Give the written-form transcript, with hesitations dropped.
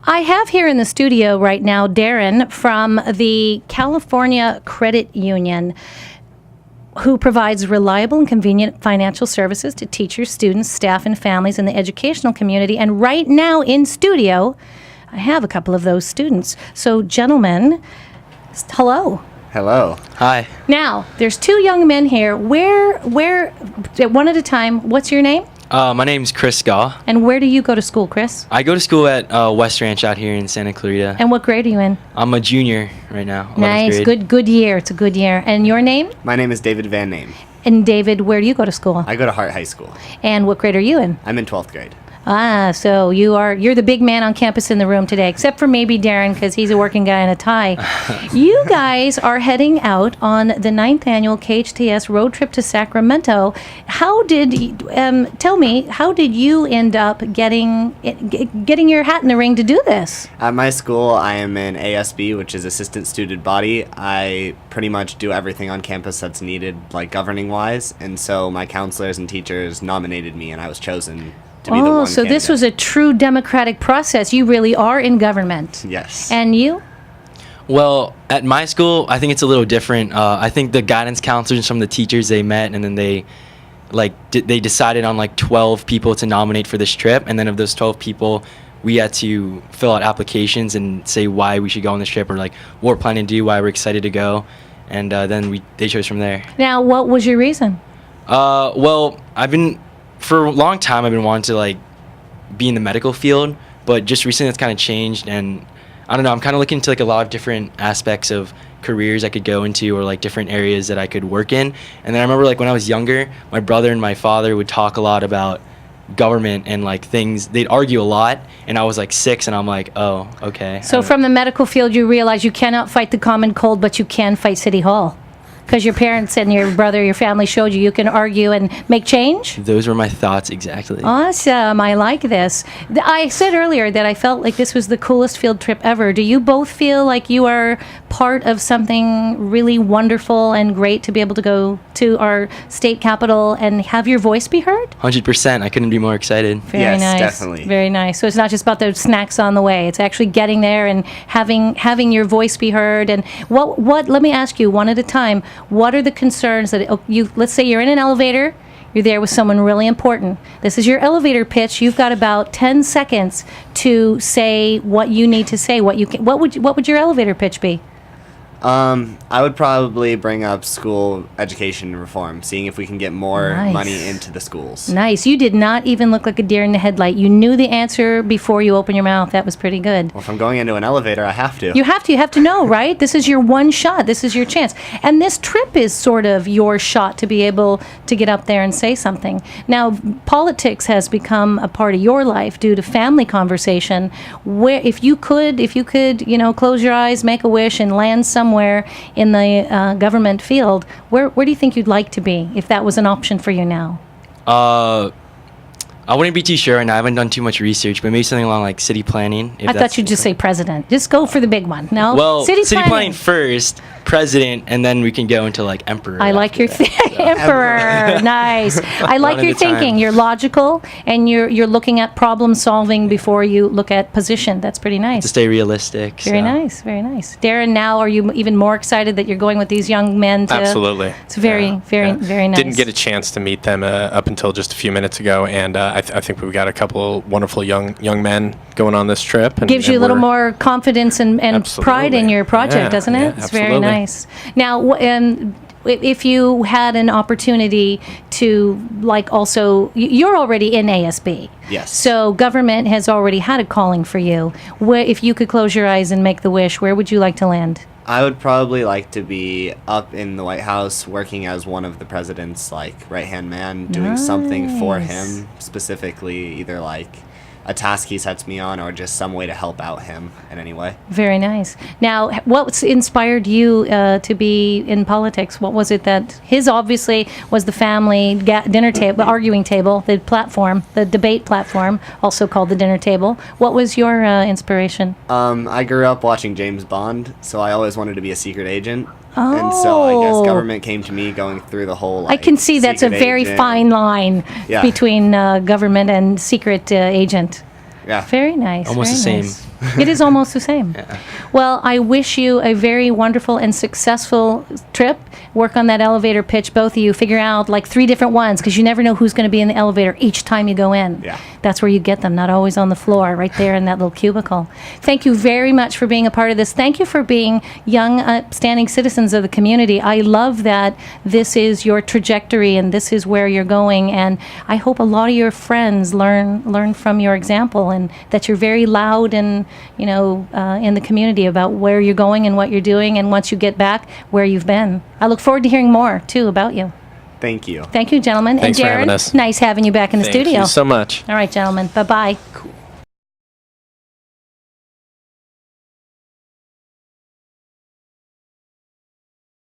I have here in the studio right now Darin from the California Credit Union, who provides reliable and convenient financial services to teachers, students, staff, and families in the educational community. And right now in studio, I have a couple of those students. So, gentlemen, hello. Hello. Hi. Now, there's two young men here. Where, one at a time, what's your name? My name's Chris Gaw. And where do you go to school, Chris? I go to school at West Ranch out here in Santa Clarita. And what grade are you in? I'm a junior right now. 11th Nice. grade. Good year. It's a good year. And your name? My name is David Van Name. And David, where do you go to school? I go to Hart High School. And what grade are you in? I'm in 12th grade. So you're the big man on campus in the room today, except for maybe Darin, because he's a working guy in a tie. You guys are heading out on the 9th annual KHTS road trip to Sacramento. Tell me, how did you end up getting your hat in the ring to do this? At my school, I am in ASB, which is Assistant Student Body. I pretty much do everything on campus that's needed, like governing-wise, and so my counselors and teachers nominated me, and I was chosen to be the one so this candidate. was a true democratic process. You really are in government. Yes. And you? Well, at my school, I think it's a little different. I think the guidance counselors and some of the teachers, they met, and then they decided on 12 people to nominate for this trip. And then of those 12 people, we had to fill out applications and say why we should go on this trip, or what we're planning to do, why we're excited to go. And then they chose from there. Now, what was your reason? Well, for a long time, I've been wanting to be in the medical field, but just recently it's kind of changed, and I don't know, I'm kind of looking into a lot of different aspects of careers I could go into, or different areas that I could work in. And then I remember when I was younger, my brother and my father would talk a lot about government and things. They'd argue a lot, and I was 6, and I'm like, oh, okay. So from the medical field, you realize you cannot fight the common cold, but you can fight City Hall. Because your parents and your brother, your family showed you can argue and make change? Those were my thoughts, exactly. Awesome. I like this. I said earlier that I felt like this was the coolest field trip ever. Do you both feel like you are part of something really wonderful and great to be able to go to our state capital and have your voice be heard? 100%. I couldn't be more excited. Very Yes, nice. definitely. Very nice. So it's not just about the snacks on the way. It's actually getting there and having your voice be heard. And what? Let me ask you one at a time. What are the concerns that let's say you're in an elevator, you're there with someone really important. This is your elevator pitch. You've got about 10 seconds to say what you need to say. What would your elevator pitch be? I would probably bring up school education reform, seeing if we can get more Nice. money into the schools. Nice. You did not even look like a deer in the headlight. You knew the answer before you opened your mouth. That was pretty good. Well, if I'm going into an elevator, I have to. You have to know, right? This is your one shot. This is your chance. And this trip is sort of your shot to be able to get up there and say something. Now, politics has become a part of your life due to family conversation. Where if you could, close your eyes, make a wish, and land somewhere in the government field, where do you think you'd like to be if that was an option for you now? I wouldn't be too sure, and I haven't done too much research, but maybe something along city planning. I thought you'd just say president. Just go for the big one. No? Well, city planning first, president, and then we can go into emperor. I like your emperor. Nice. I like One your at a time. thinking. You're logical, and you're looking at problem solving before you look at position. That's pretty nice. To stay realistic. Very nice. Very nice. Darin, now are you even more excited that you're going with these young men? Absolutely. It's very nice. Didn't get a chance to meet them up until just a few minutes ago, and I think we've got a couple wonderful young men going on this trip. And, Gives you a little we're- more confidence and pride in Absolutely. your project, Yeah, doesn't it? yeah, It's very absolutely. nice. Now, if you had an opportunity to also, you're already in ASB. Yes. So government has already had a calling for you. If you could close your eyes and make the wish, where would you like to land? I would probably like to be up in the White House working as one of the president's right-hand man, doing something for Nice. him, specifically either a task he sets me on or just some way to help out him in any way. Very nice. Now, what inspired you to be in politics? What was it that his obviously was the family dinner table, arguing table, the platform, the debate platform, also called the dinner table. What was your inspiration? I grew up watching James Bond, so I always wanted to be a secret agent. And so I guess government came to me going through the whole I can see that's a secret very agent. fine line Yeah. between government and secret agent. Yeah. Very nice. Almost very the same. nice. It is almost the same. Well, I wish you a very wonderful and successful trip. Work on that elevator pitch, both of you. Figure out like 3 different ones, because you never know who's going to be in the elevator each time you go in. Yeah. That's where you get them, not always on the floor, right there in that little cubicle. Thank you very much for being a part of this. Thank you for being young, upstanding citizens of the community. I love that this is your trajectory and this is where you're going. And I hope a lot of your friends learn from your example, and that you're very loud and in the community about where you're going and what you're doing, and once you get back, where you've been. I look forward to hearing more too about you. Thank you. Thank you, gentlemen. Thanks and for Darin, having us. nice having you back in the Thank studio. you so much. All right, gentlemen. Bye-bye. Cool.